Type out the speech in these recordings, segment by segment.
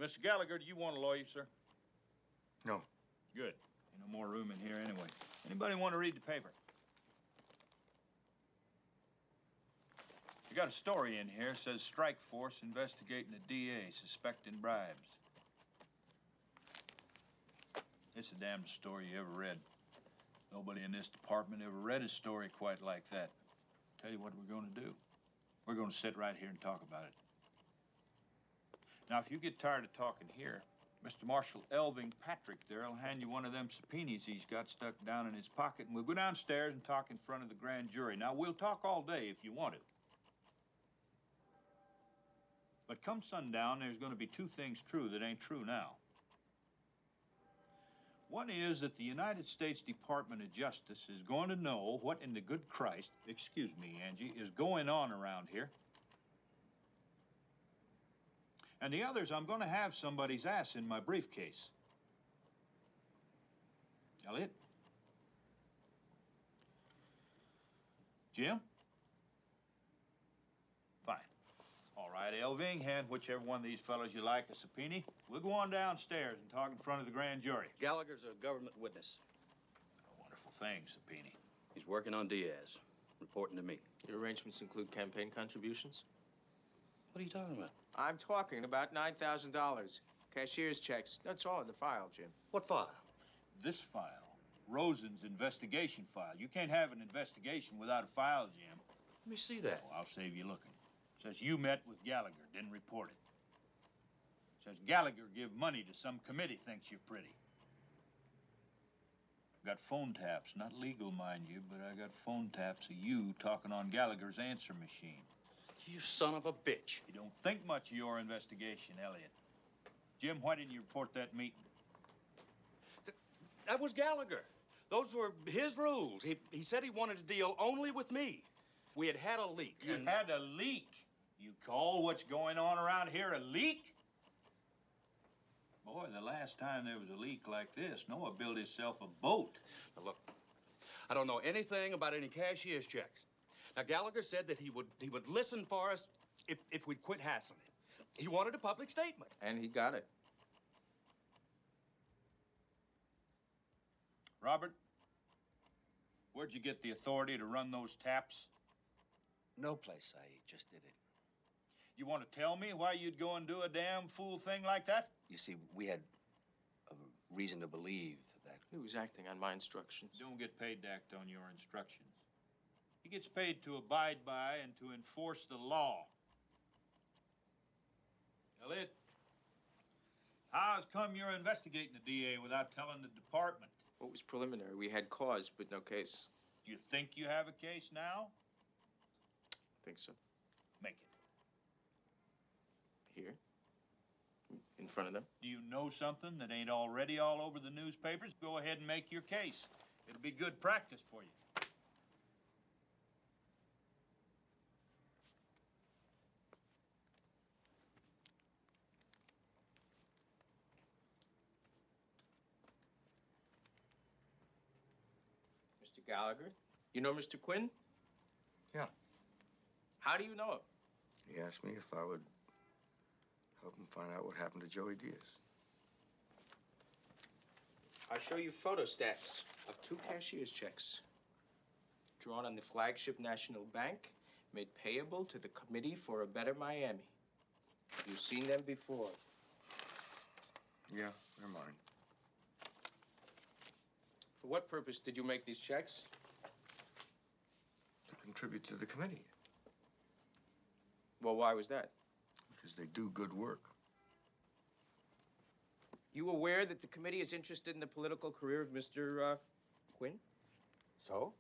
Mr. Gallagher, do you want a lawyer, sir? No. Good. Ain't no more room in here anyway. Anybody want to read the paper? You got a story in here. It says strike force investigating the DA suspecting bribes. It's the damnedest story you ever read. Nobody in this department ever read a story quite like that. Tell you what we're going to do. We're going to sit right here and talk about it. Now, if you get tired of talking here, Mr. Marshal Elving Patrick there will hand you one of them subpoenas he's got stuck down in his pocket, and we'll go downstairs and talk in front of the grand jury. Now, we'll talk all day if you want to. But come sundown, there's going to be two things true that ain't true now. One is that the United States Department of Justice is going to know what in the good Christ, excuse me, Angie, is going on around here. And the other is I'm going to have somebody's ass in my briefcase. Elliot? Jim? Fine. All right, Elving, hand whichever one of these fellows you like a subpoena. We'll go on downstairs and talk in front of the grand jury. Gallagher's a government witness. A wonderful thing, subpoena. He's working on Diaz, reporting to me. Your arrangements include campaign contributions? What are you talking about? I'm talking about $9,000. Cashier's checks. That's all in the file, Jim. What file? This file, Rosen's investigation file. You can't have an investigation without a file, Jim. Let me see that. Oh, I'll save you looking. Says you met with Gallagher, didn't report it. Says Gallagher give money to some committee thinks you're pretty. Got phone taps, not legal, mind you, but I got phone taps of you talking on Gallagher's answer machine. You son of a bitch. You don't think much of your investigation, Elliot. Jim, why didn't you report that meeting? That was Gallagher. Those were his rules. He said he wanted to deal only with me. We had a leak. You had a leak? You call what's going on around here a leak? Boy, the last time there was a leak like this, Noah built himself a boat. Now, look, I don't know anything about any cashier's checks. Now, Gallagher said that he would listen for us if we'd quit hassling him. He wanted a public statement. And he got it. Robert, where'd you get the authority to run those taps? No place. I just did it. You want to tell me why you'd go and do a damn fool thing like that? You see, we had a reason to believe that... He was acting on my instructions. You don't get paid to act on your instructions. He gets paid to abide by and to enforce the law. Elliot, how's come you're investigating the DA without telling the department? What was preliminary? We had cause, but no case. Do you think you have a case now? I think so. Make it. Here? In front of them? Do you know something that ain't already all over the newspapers? Go ahead and make your case. It'll be good practice for you. Mr. Gallagher? You know Mr. Quinn? Yeah. How do you know him? He asked me if I would help him find out what happened to Joey Diaz. I'll show you photostats of 2 cashier's checks. Drawn on the flagship National Bank, made payable to the Committee for a Better Miami. You've seen them before. Yeah, they're mine. For what purpose did you make these checks? To contribute to the committee. Well, why was that? Because they do good work. You aware that the committee is interested in the political career of Mr. Quinn? So?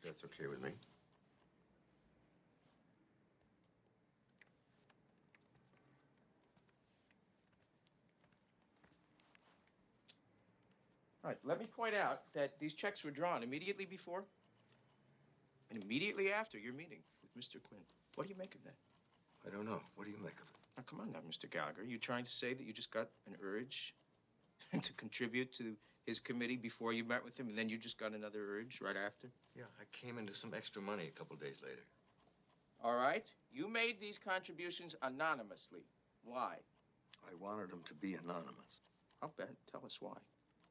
That's okay with me. All right, let me point out that these checks were drawn immediately before and immediately after your meeting with Mr. Quinn. What do you make of that? I don't know. What do you make of it? Now, come on now, Mr. Gallagher. You trying to say that you just got an urge to contribute to his committee before you met with him, and then you just got another urge right after? Yeah, I came into some extra money a couple days later. All right. You made these contributions anonymously. Why? I wanted them to be anonymous. I'll bet. Tell us why.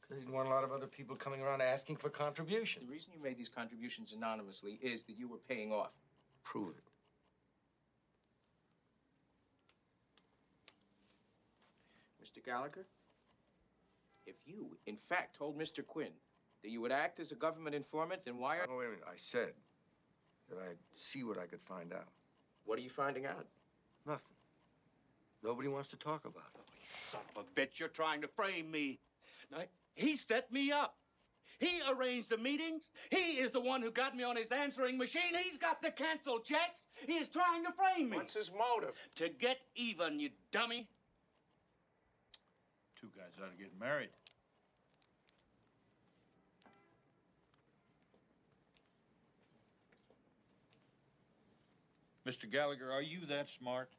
Because I didn't want a lot of other people coming around asking for contributions. The reason you made these contributions anonymously is that you were paying off. Prove it. Mr. Gallagher, if you, in fact, told Mr. Quinn that you would act as a government informant, then why are... Oh, wait a minute. I said that I'd see what I could find out. What are you finding out? Nothing. Nobody wants to talk about it. Son of a bitch, you're trying to frame me. Now, he set me up. He arranged the meetings. He is the one who got me on his answering machine. He's got the canceled checks. He is trying to frame me. What's his motive? To get even, you dummy. Two guys ought to get married. Mr. Gallagher, are you that smart?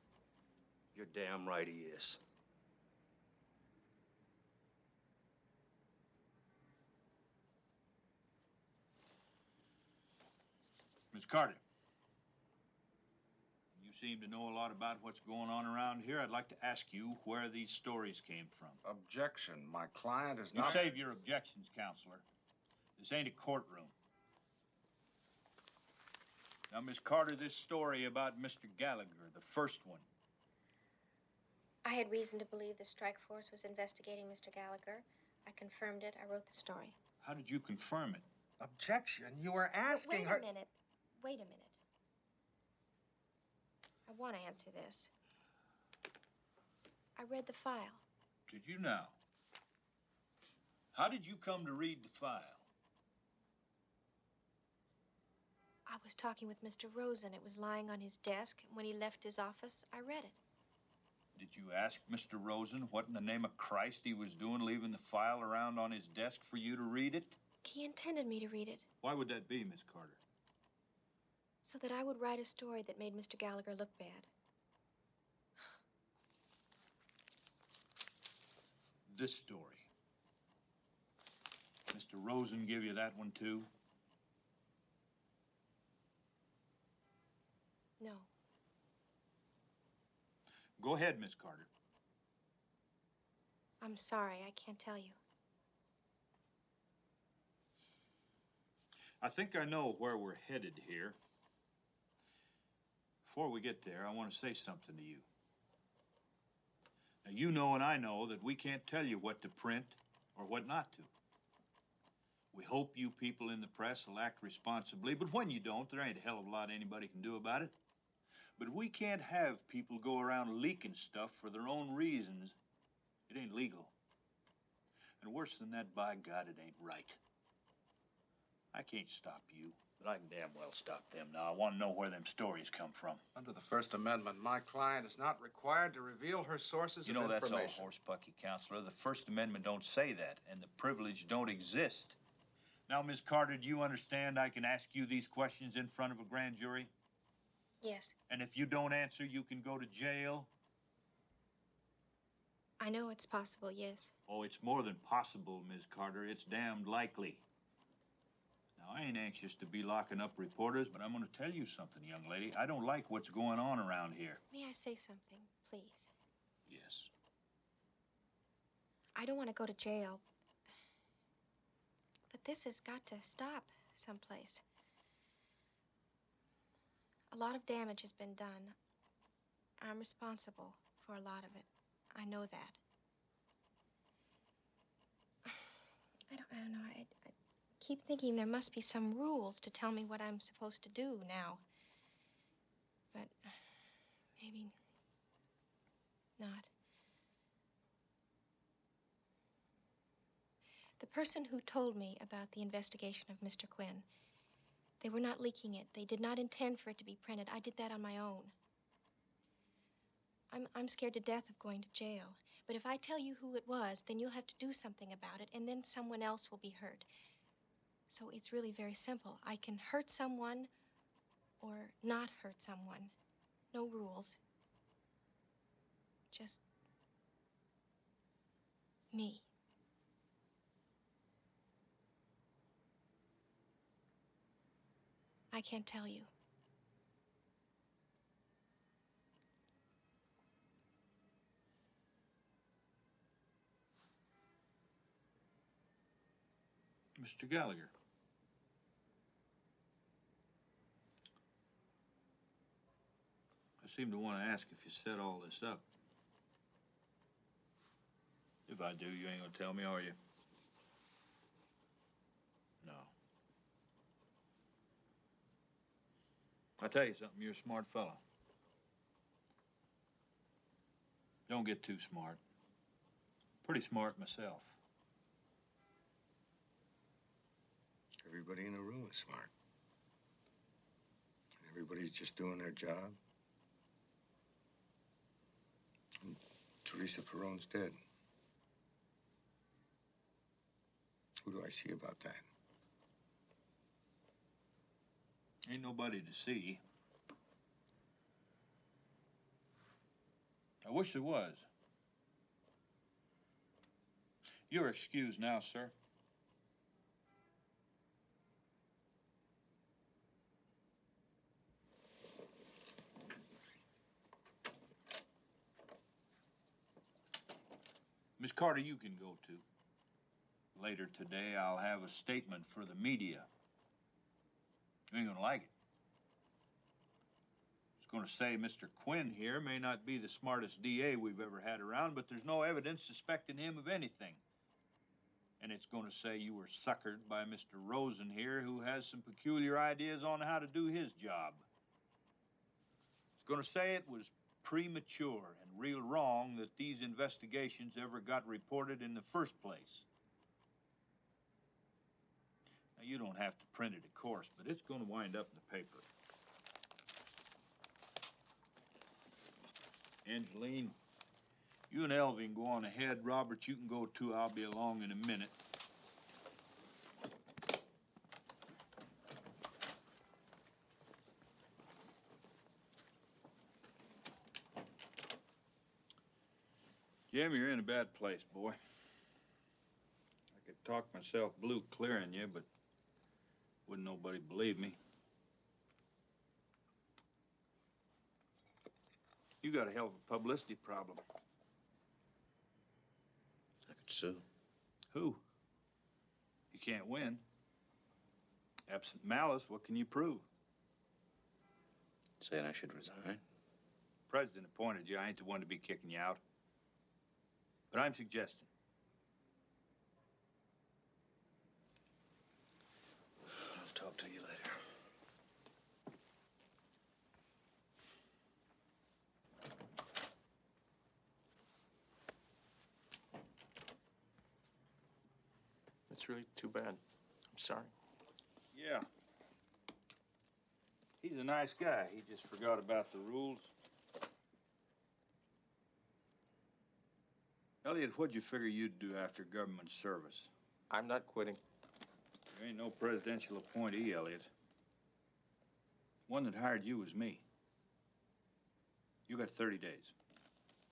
You're damn right he is. Miss Carter, you seem to know a lot about what's going on around here. I'd like to ask you where these stories came from. Objection. My client is You not... save your objections, counselor. This ain't a courtroom. Now, Miss Carter, this story about Mr. Gallagher, the first one. I had reason to believe the strike force was investigating Mr. Gallagher. I confirmed it. I wrote the story. How did you confirm it? Objection. You were asking Wait her... a minute. Wait a minute. I want to answer this. I read the file. Did you now? How did you come to read the file? I was talking with Mr. Rosen. It was lying on his desk. When he left his office, I read it. Did you ask Mr. Rosen what in the name of Christ he was doing leaving the file around on his desk for you to read it? He intended me to read it Why would that be, Miss Carter? so that I would write a story that made Mr. Gallagher look bad. This story. Mr. Rosen give you that one, too? No. Go ahead, Miss Carter. I'm sorry. I can't tell you. I think I know where we're headed here. Before we get there, I want to say something to you. Now, you know and I know that we can't tell you what to print or what not to. We hope you people in the press will act responsibly, but when you don't, there ain't a hell of a lot anybody can do about it. But we can't have people go around leaking stuff for their own reasons. It ain't legal. And worse than that, by God, it ain't right. I can't stop you, but I can damn well stop them now. I want to know where them stories come from. Under the First Amendment, my client is not required to reveal her sources You know, of that's all information. horse-pucky, Counselor. The First Amendment don't say that, and the privilege don't exist. Now, Miss Carter, do you understand I can ask you these questions in front of a grand jury? Yes. And if you don't answer, you can go to jail? I know it's possible, yes. Oh, it's more than possible, Miss Carter. It's damned likely. Now, I ain't anxious to be locking up reporters, but I'm going to tell you something, young lady. I don't like what's going on around here. May I say something, please? Yes. I don't want to go to jail. But this has got to stop someplace. A lot of damage has been done. I'm responsible for a lot of it. I know that. I don't know. I keep thinking there must be some rules to tell me what I'm supposed to do now. But maybe not. The person who told me about the investigation of Mr. Quinn, they were not leaking it. They did not intend for it to be printed. I did that on my own. I'm scared to death of going to jail. But if I tell you who it was, then you'll have to do something about it, and then someone else will be hurt. So it's really very simple. I can hurt someone or not hurt someone. No rules. Just me. I can't tell you. Mr. Gallagher. I seem to want to ask if you set all this up. If I do, you ain't gonna tell me, are you? No. I'll tell you something, you're a smart fella. Don't get too smart. Pretty smart myself. Everybody in the room is smart. Everybody's just doing their job. And Teresa Ferrone's dead. Who do I see about that? Ain't nobody to see. I wish there was. You're excused now, sir. Miss Carter, you can go too. Later today, I'll have a statement for the media. You ain't gonna like it. It's gonna say Mr. Quinn here may not be the smartest DA we've ever had around, but there's no evidence suspecting him of anything. And it's gonna say you were suckered by Mr. Rosen here, who has some peculiar ideas on how to do his job. It's gonna say it was premature and real wrong that these investigations ever got reported in the first place. Now, you don't have to print it, of course, but it's going to wind up in the paper. Angeline, you and Elvie can go on ahead. Robert, you can go too. I'll be along in a minute. Jim, you're in a bad place, boy. I could talk myself blue clearing you, but wouldn't nobody believe me. You got a hell of a publicity problem. I could sue. Who? You can't win. Absent malice, what can you prove? Saying I should resign. President appointed you. I ain't the one to be kicking you out. But I'm suggesting. I'll talk to you later. It's really too bad. I'm sorry. Yeah. He's a nice guy. He just forgot about the rules. Elliot, what'd you figure you'd do after government service? I'm not quitting. You ain't no presidential appointee, Elliot. One that hired you was me. You got 30 days.